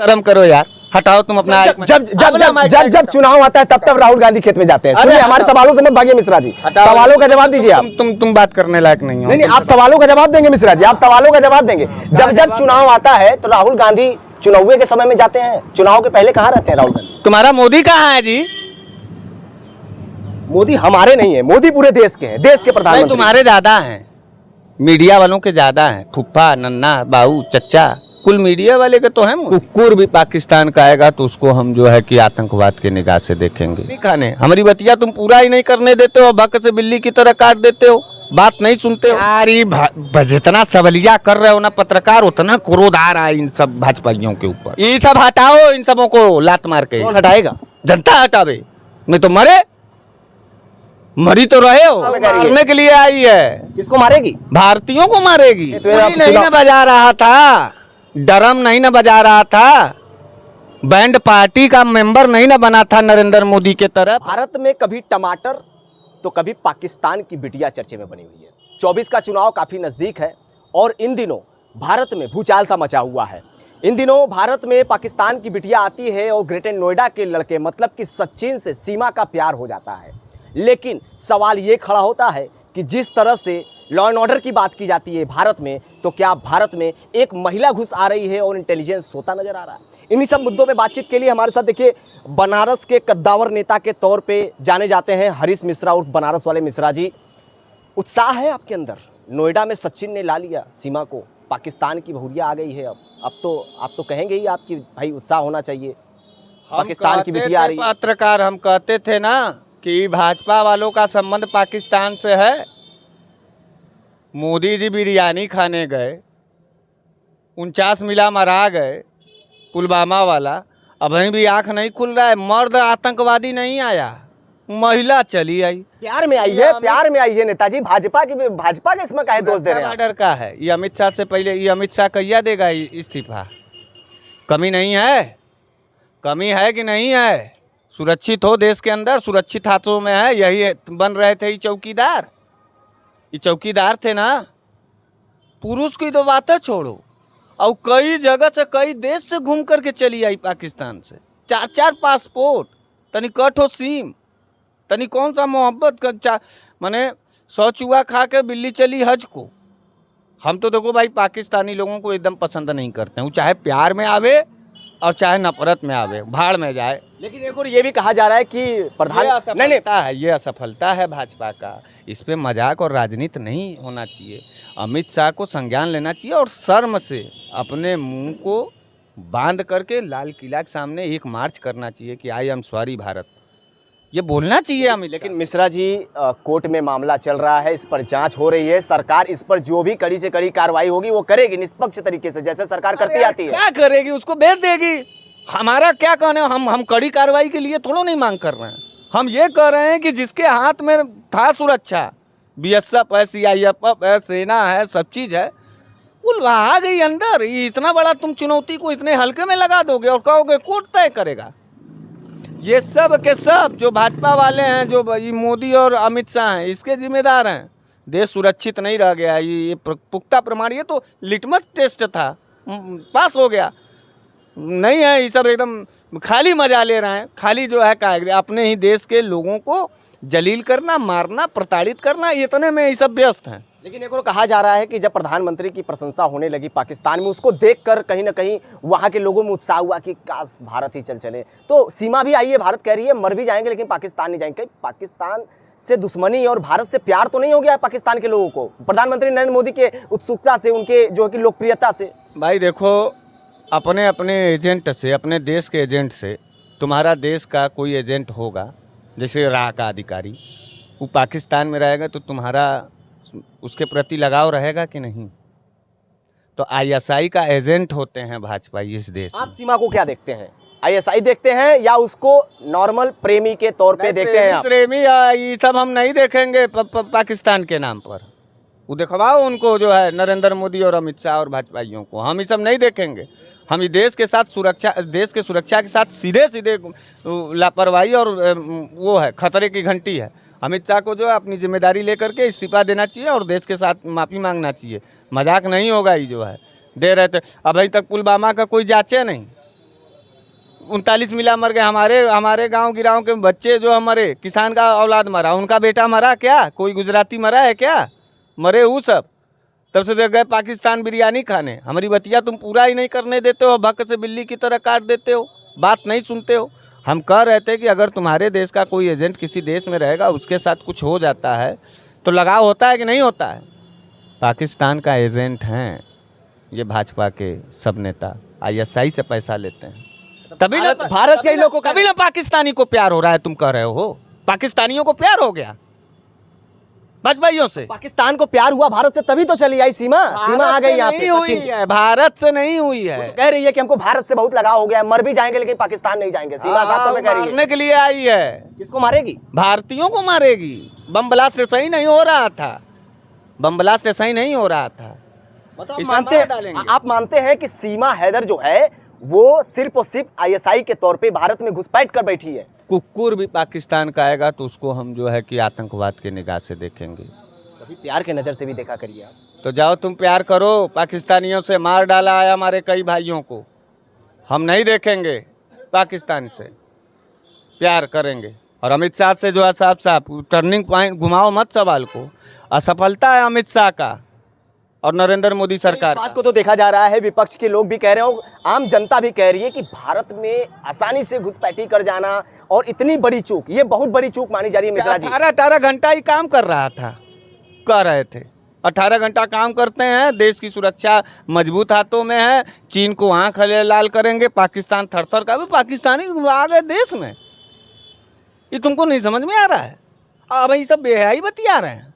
शर्म करो यार, हटाओ तुम अपना। जब चुनाव आता है तब राहुल गांधी खेत में जाते हैं। सुनिए, हमारे सवालों से मत भागिए मिश्रा जी, सवालों का जवाब दीजिए आप। तुम बात करने लायक नहीं हो। नहीं, आप सवालों का जवाब देंगे मिश्रा जी, आप सवालों का जवाब देंगे। जब चुनाव आता है तो राहुल गांधी चुनाव के समय में जाते हैं, चुनाव के पहले कहाँ रहते हैं राहुल गांधी? तुम्हारा मोदी कहाँ है जी? मोदी हमारे नहीं है, मोदी पूरे देश के हैं, देश के प्रधानमंत्री। तुम्हारे ज्यादा हैं, मीडिया वालों के ज्यादा हैं। फुफ्फा, नन्ना, बाबू, चच्चा, कुल मीडिया वाले के तो हैं। कुकुर भी पाकिस्तान का आएगा तो उसको हम जो है कि आतंकवाद के निगाह से देखेंगे। नहीं खाने हमारी बतिया तुम पूरा ही नहीं करने देते हो, भक्त से बिल्ली की तरह काट देते हो, बात नहीं सुनते हो। यार जितना सवलिया कर रहे हो ना पत्रकार, उतना क्रोध आ रहा है इन सब भाजपाइयों के ऊपर। ये सब हटाओ, इन सबों को लात मार के। कौन हटाएगा? जनता हटावे, नहीं तो मरे। मरी तो रहे हो, मारने के लिए आई है। किसको मारेगी? भारतीयों को मारेगी। तो नहीं ना बजा रहा था, ड्रम नहीं ना बजा रहा था, बैंड पार्टी का मेंबर नहीं ना बना था नरेंद्र मोदी के तरफ। भारत में कभी टमाटर तो कभी पाकिस्तान की बिटिया चर्चे में बनी हुई है। 24 का चुनाव काफी नजदीक है और इन दिनों भारत में भूचाल सा मचा हुआ है। इन दिनों भारत में पाकिस्तान की बिटिया आती है और ग्रेटर नोएडा के लड़के मतलब कि सचिन से सीमा का प्यार हो जाता है। लेकिन सवाल ये खड़ा होता है कि जिस तरह से लॉ एंड ऑर्डर की बात की जाती है भारत में, तो क्या भारत में एक महिला घुस आ रही है और इंटेलिजेंस सोता नजर आ रहा है? इन्हीं सब मुद्दों पे बातचीत के लिए हमारे साथ देखिए बनारस के कद्दावर नेता के तौर पे जाने जाते हैं हरीश मिश्रा उर्फ बनारस वाले मिश्रा जी। उत्साह है आपके अंदर? नोएडा में सचिन ने ला लिया सीमा को, पाकिस्तान की बहुरिया आ गई है। अब तो आप तो कहेंगे ही आपकी भाई उत्साह होना चाहिए, पाकिस्तान की बिटिया आ रही है। पत्रकार हम कहते थे ना कि भाजपा वालों का संबंध पाकिस्तान से है। मोदी जी बिरयानी खाने गए, 49 मिला मरा गए, पुलवामा वाला, अभी भी आंख नहीं खुल रहा है। मर्द आतंकवादी नहीं आया, महिला चली आई। प्यार में आई है, प्यार में आई है नेताजी। भाजपा के इसमें काहे दोष दे रहे हैं? बॉर्डर का है ये, अमित शाह से पहले ये अमित शाह कहिया देगा इस्तीफा? कमी नहीं है? कमी है कि नहीं है? सुरक्षित हो देश के अंदर, सुरक्षित हाथों में है। यही बन रहे थे ये चौकीदार, ये चौकीदार थे ना। पुरुष की तो बातें छोड़ो, और कई जगह से कई देश से घूम करके चली आई पाकिस्तान से। 4 पासपोर्ट, तनी कट हो सीम, तनी कौन सा मोहब्बत का माने 100 चूहा खा के बिल्ली चली हज को। हम तो देखो भाई पाकिस्तानी लोगों को एकदम पसंद नहीं करते हैं, वो चाहे प्यार में आवे और चाहे नफरत में आवे, भाड़ में जाए। लेकिन एक और ये भी कहा जा रहा है कि ये असफलता है भाजपा का। इस पे मजाक और राजनीति नहीं होना चाहिए। अमित शाह को संज्ञान लेना चाहिए और शर्म से अपने मुंह को बांध करके लाल किला के सामने एक मार्च करना चाहिए कि आई एम सॉरी भारत, ये बोलना चाहिए अमित। लेकिन मिश्रा जी, कोर्ट में मामला चल रहा है, इस पर जांच हो रही है। सरकार इस पर जो भी कड़ी से कड़ी कार्रवाई होगी वो करेगी निष्पक्ष तरीके से, जैसे सरकार करती आती है। क्या करेगी? उसको भेज देगी। हमारा क्या कहना है? हम कड़ी कार्रवाई के लिए थोड़ा नहीं मांग कर रहे हैं। हम ये कह रहे हैं कि जिसके हाथ में था सुरक्षा, BSF है, CIF है, सेना है, सब चीज है, वो आ गई अंदर। इतना बड़ा तुम चुनौती को इतने हल्के में लगा दोगे और कहोगे कोर्ट तय करेगा? ये सब के सब जो भाजपा वाले हैं, जो मोदी और अमित शाह हैं, इसके जिम्मेदार हैं। देश सुरक्षित नहीं रह गया, ये पुख्ता प्रमाण। ये तो लिटमस टेस्ट था, पास हो गया। नहीं है, ये सब एकदम खाली मजा ले रहे हैं। खाली जो है अपने ही देश के लोगों को जलील करना, मारना, प्रताड़ित करना, इतने में ये सब व्यस्त हैं। लेकिन एक और कहा जा रहा है कि जब प्रधानमंत्री की प्रशंसा होने लगी पाकिस्तान में, उसको देखकर कहीं ना कहीं वहाँ के लोगों में उत्साह हुआ कि काश भारत ही चल चले। तो सीमा भी आई है, भारत कह रही है मर भी जाएंगे लेकिन पाकिस्तान नहीं जाएंगे। पाकिस्तान से दुश्मनी और भारत से प्यार तो नहीं हो गया है पाकिस्तान के लोगों को प्रधानमंत्री नरेंद्र मोदी के उत्सुकता से, उनके जो है कि लोकप्रियता से? भाई देखो, अपने अपने एजेंट से, अपने देश के एजेंट से, तुम्हारा देश का कोई एजेंट होगा, जैसे राह का अधिकारी, वो पाकिस्तान में रहेगा तो तुम्हारा उसके प्रति लगाव रहेगा कि नहीं? तो ISI का एजेंट होते हैं भाजपा इस देश में। आप सीमा को क्या देखते हैं? ISI देखते हैं या उसको नॉर्मल प्रेमी के तौर पे देखते हैं? प्रेमी ये सब हम नहीं देखेंगे पाकिस्तान के नाम पर। वो दिखवाओ उनको जो है नरेंद्र मोदी और अमित शाह और भाजपाइयों को, हम ये सब नहीं देखेंगे। हम ये देश के साथ सुरक्षा, देश के सुरक्षा के साथ सीधे सीधे लापरवाही और वो है खतरे की घंटी है। अमित शाह को जो है अपनी जिम्मेदारी लेकर के इस्तीफा देना चाहिए और देश के साथ माफ़ी मांगना चाहिए। मजाक नहीं होगा ये जो है दे रहे थे। अभी तक पुलवामा का कोई जांचे नहीं, 39 मिला मर गए। हमारे गांव गिराव के बच्चे जो हमारे किसान का औलाद मरा, उनका बेटा मरा क्या? कोई गुजराती मरा है क्या? मरे वो सब। तब से देख गए पाकिस्तान बिरयानी खाने। हमारी बतिया तुम पूरा ही नहीं करने देते हो, भक्त से बिल्ली की तरह काट देते हो, बात नहीं सुनते हो। हम कह रहे थे कि अगर तुम्हारे देश का कोई एजेंट किसी देश में रहेगा, उसके साथ कुछ हो जाता है तो लगाव होता है कि नहीं होता है? पाकिस्तान का एजेंट हैं ये भाजपा के सब नेता, ISI से पैसा लेते हैं। तभी ना भारत के ही लोगों को कभी ना पाकिस्तानी को प्यार हो रहा है। तुम कह रहे हो पाकिस्तानियों को प्यार हो गया भाजपाइयों से। पाकिस्तान को प्यार हुआ भारत से तभी तो चली आई सीमा आ गई यहाँ पे। हुई है, भारत से नहीं हुई है। तो कह रही है कि हमको भारत से बहुत लगाव हो गया है, मर भी जाएंगे लेकिन पाकिस्तान नहीं जाएंगे। सीमा साहब तो कह रही है मारने के लिए आई है। किसको मारेगी? भारतीयों को मारेगी। बम ब्लास्ट सही नहीं हो रहा था, बम ब्लास्ट सही नहीं हो रहा था। आप मानते हैं कि सीमा हैदर जो है वो सिर्फ और सिर्फ ISI के तौर पे भारत में घुसपैठ कर बैठी है? कुकुर भी पाकिस्तान का आएगा तो उसको हम जो है कि आतंकवाद के निगाह से देखेंगे। कभी प्यार के नज़र से भी देखा करिए आप। तो जाओ तुम प्यार करो। पाकिस्तानियों से मार डाला है हमारे कई भाइयों को, हम नहीं देखेंगे पाकिस्तान से, प्यार करेंगे। और अमित शाह से जो है साफ साफ टर्निंग पॉइंट, घुमाओ मत सवाल को। असफलता है अमित शाह का और नरेंद्र मोदी सरकार। इस बात को तो देखा जा रहा है, विपक्ष के लोग भी कह रहे हो, आम जनता भी कह रही है कि भारत में आसानी से घुसपैठी कर जाना और इतनी बड़ी चूक, ये बहुत बड़ी चूक मानी जा रही है। मिश्रा जी 18 घंटा ही काम कर रहा था, कह रहे थे 18 घंटा काम करते हैं, देश की सुरक्षा मजबूत हाथों में है, चीन को आंख लाल करेंगे, पाकिस्तान थर-थर का भी पाकिस्तानी आ गए देश में। ये तुमको नहीं समझ में आ रहा है? अब ये सब बेहयाई बतिया रहे हैं।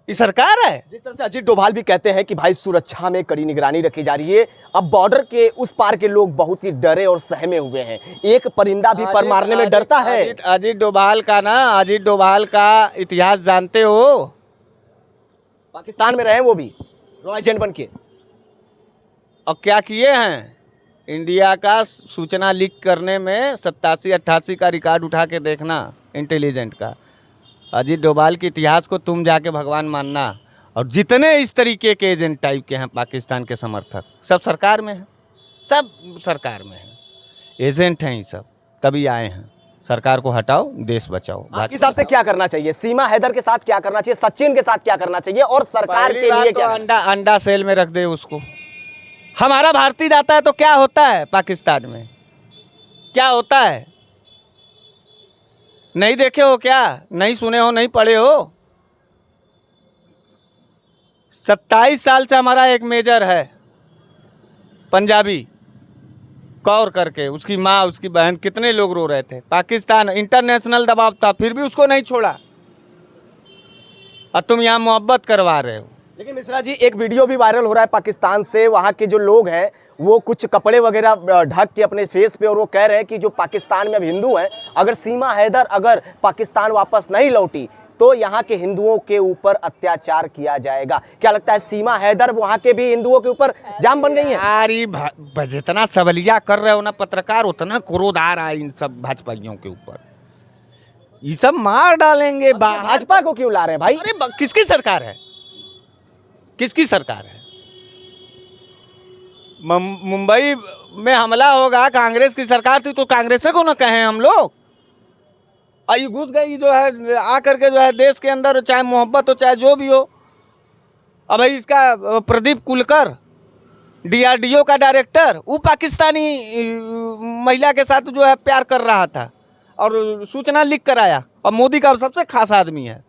ये सरकार है। जिस तरह से अजीत डोभाल भी कहते हैं कि भाई सुरक्षा में कड़ी निगरानी रखी जा रही है, अब बॉर्डर के उस पार के लोग बहुत ही डरे और सहमे हुए हैं। एक परिंदा भी पर मारने में डरता है। अजीत डोभाल का इतिहास जानते हो? पाकिस्तान में रहे वो भी रॉ एजेंट बन के, और क्या किए हैं? इंडिया का सूचना लीक करने में 87-88 का रिकॉर्ड उठा के देखना इंटेलिजेंट का। अजीत डोभाल के इतिहास को तुम जाके भगवान मानना। और जितने इस तरीके के एजेंट टाइप के हैं पाकिस्तान के समर्थक, सब सरकार में हैं, सब सरकार में हैं, एजेंट हैं ये सब, तभी आए हैं। सरकार को हटाओ, देश बचाओ। आपके हिसाब से क्या करना चाहिए? सीमा हैदर के साथ क्या करना चाहिए? सचिन के साथ क्या करना चाहिए? और सरकार के लिए क्या? अंडा सेल में रख दे उसको। हमारा भारतीय जाता है तो क्या होता है पाकिस्तान में? क्या होता है? नहीं देखे हो क्या? नहीं सुने हो? नहीं पढ़े हो? 27 साल से हमारा एक मेजर है पंजाबी, कौर करके, उसकी माँ उसकी बहन, कितने लोग रो रहे थे। पाकिस्तान इंटरनेशनल दबाव था फिर भी उसको नहीं छोड़ा, और तुम यहाँ मोहब्बत करवा रहे हो। लेकिन मिश्रा जी एक वीडियो भी वायरल हो रहा है पाकिस्तान से, वहाँ के जो लोग हैं वो कुछ कपड़े वगैरह ढक के अपने फेस पे, और वो कह रहे हैं कि जो पाकिस्तान में अब हिंदू हैं, अगर सीमा हैदर अगर पाकिस्तान वापस नहीं लौटी तो यहाँ के हिंदुओं के ऊपर अत्याचार किया जाएगा। क्या लगता है सीमा हैदर वहाँ के भी हिंदुओं के ऊपर जाम बन गई है? यार जितना सवलिया कर रहे हो ना पत्रकार, उतना क्रोध आ रहा है इन सब भाजपाइयों के ऊपर। ये सब मार डालेंगे। भाजपा को क्यों ला रहे हैं भाई? अरे किसकी सरकार है? किसकी सरकार है? मुंबई में हमला होगा, कांग्रेस की सरकार थी तो कांग्रेस को ना कहें हम लोग। आई घुस गई जो है आकर के, जो है देश के अंदर, चाहे मोहब्बत हो चाहे जो भी हो। अब भाई इसका प्रदीप कुलकर DRDO का डायरेक्टर, वो पाकिस्तानी महिला के साथ जो है प्यार कर रहा था और सूचना लीक कराया, और मोदी का सबसे खास आदमी है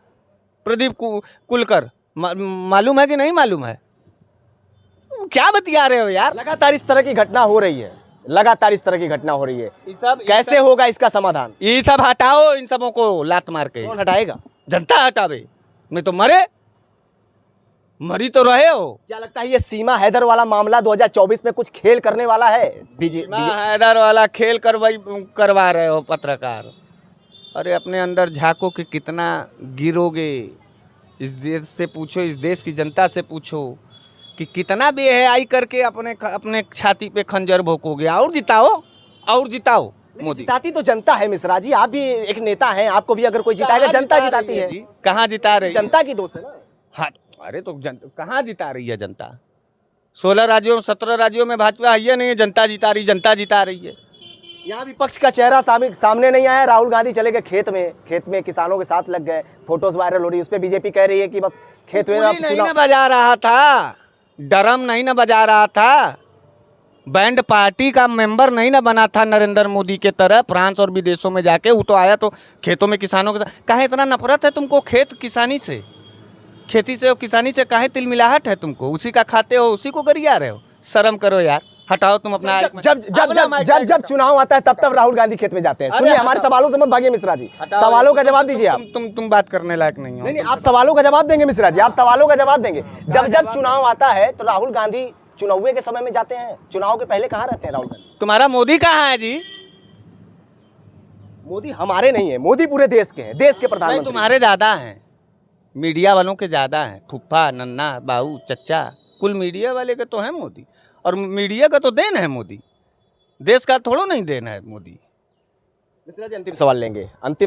प्रदीप कुलकर। मालूम है कि नहीं मालूम है? क्या बतिया रहे हो यार? लगातार इस तरह की घटना हो रही है, लगातार इस तरह की घटना हो रही है। कैसे होगा इसका समाधान? ये सब हटाओ, इन सबों को लात मार के। कौन हटाएगा? जनता हटावे। मैं तो मरी तो रहे हो। क्या लगता है ये सीमा हैदर वाला मामला 2024 में कुछ खेल करने वाला है? हैदर वाला खेल करवा रहे हो पत्रकार। अरे अपने अंदर झांको कि कितना गिरोगे। इस देश से पूछो, इस देश की जनता से पूछो कि कितना बेहयाई करके अपने छाती पे खंजर भोंकोगे। और जिताओ मोदी। जिताती तो जनता है मिश्रा जी, आप भी एक नेता हैं, आपको भी अगर कोई जिताएगा जनता जिताती है। कहाँ जिता रही? जनता की दोष है ना। हाँ, अरे तो कहाँ जिता रही है जनता? 16 राज्यों 17 राज्यों में भाजपा है नहीं, जनता जिता रही है। यहाँ विपक्ष का चेहरा सामने नहीं आया। राहुल गांधी चले गए खेत में किसानों के साथ लग गए, फोटोज वायरल हो रही है, उस पर बीजेपी कह रही है कि बस खेत में नहीं ना बजा रहा था, ड्रम नहीं ना बजा रहा था, बैंड पार्टी का मेंबर नहीं ना बना था नरेंद्र मोदी के तरह फ्रांस और विदेशों में जाके। वो तो आया तो खेतों में किसानों के साथ। काहे इतना नफरत है तुमको खेती से और किसानी से? काहे तिलमिलाहट है तुमको? उसी का खाते हो, उसी को गरिया रहे हो। शर्म करो यार, हटाओ तुम अपना। जब चुनाव आता है तब राहुल गांधी खेत में जाते हैं। सुनिए, हमारे सवालों से मत भागिए मिश्रा जी, सवालों का जवाब दीजिए आप। तुम बात करने लायक नहीं हो। नहीं, आप सवालों का जवाब देंगे मिश्रा जी, आप सवालों का जवाब देंगे। जब चुनाव आता है तो राहुल गांधी चुनाव के समय में जाते हैं, चुनाव के पहले कहाँ रहते हैं राहुल गांधी? तुम्हारा मोदी कहाँ है जी? मोदी हमारे नहीं है, मोदी पूरे देश के हैं, देश के प्रधानमंत्री। तुम्हारे ज्यादा हैं, मीडिया वालों के ज्यादा हैं। फुफ्फा, नन्ना, बाबू, चच्चा, कुल मीडिया वाले के तो हैं मोदी। और मीडिया का तो देन है मोदी, देश का थोड़ा नहीं देन है मोदी। मिश्रा जी, अंतिम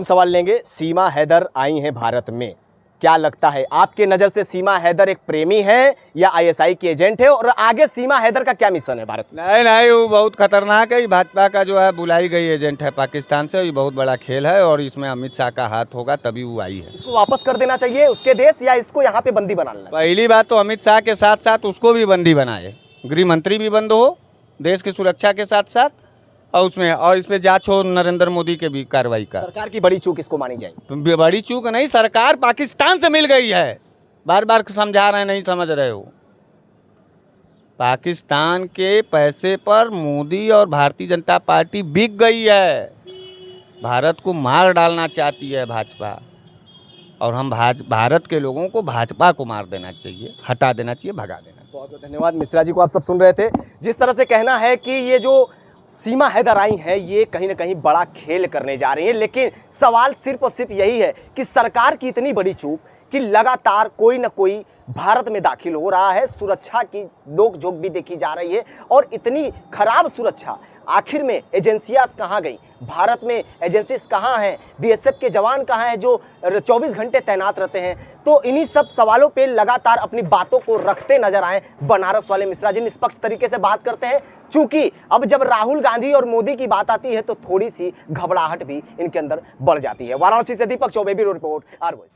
सवाल लेंगे। सीमा हैदर आई हैं भारत में, क्या लगता है आपके नज़र से सीमा हैदर एक प्रेमी है या आईएसआई की एजेंट है? और आगे सीमा हैदर का क्या मिशन है भारत में? नहीं, वो बहुत खतरनाक है। भाजपा का जो है बुलाई गई एजेंट है पाकिस्तान से। ये बहुत बड़ा खेल है और इसमें अमित शाह का हाथ होगा तभी वो आई है। इसको वापस कर देना चाहिए उसके देश, या इसको यहाँ पे बंदी बनाना चाहिए? पहली बात तो अमित शाह के साथ साथ उसको भी बंदी बनाए, गृह मंत्री भी बंद हो देश की सुरक्षा के साथ साथ, और इसमें जांच हो नरेंद्र मोदी के भी कार्रवाई का। सरकार की बड़ी चूक इसको मानी जाए? बड़ी चूक नहीं, सरकार पाकिस्तान से मिल गई है। बार बार समझा रहे हैं, नहीं समझ रहे हो। पाकिस्तान के पैसे पर मोदी और भारतीय जनता पार्टी बिक गई है। भारत को मार डालना चाहती है भाजपा, और हम भारत के लोगों को भाजपा को मार देना चाहिए, हटा देना चाहिए, भगा देना चाहिए। बहुत बहुत धन्यवाद मिश्रा जी को। आप सब सुन रहे थे जिस तरह से कहना है कि ये जो सीमा हैदर आई है ये कहीं ना कहीं बड़ा खेल करने जा रही है, लेकिन सवाल सिर्फ और सिर्फ यही है कि सरकार की इतनी बड़ी चूक कि लगातार कोई ना कोई भारत में दाखिल हो रहा है, सुरक्षा की नोक-झोंक भी देखी जा रही है। और इतनी खराब सुरक्षा, आखिर में एजेंसियां कहाँ गई? भारत में एजेंसीज कहाँ हैं? बीएसएफ के जवान कहाँ हैं जो 24 घंटे तैनात रहते हैं? तो इन्हीं सब सवालों पे लगातार अपनी बातों को रखते नजर आए बनारस वाले मिश्रा जी। निष्पक्ष तरीके से बात करते हैं, चूंकि अब जब राहुल गांधी और मोदी की बात आती है तो थोड़ी सी घबराहट भी इनके अंदर बढ़ जाती है। वाराणसी से Deepak Chaubey, bureau report, R voice.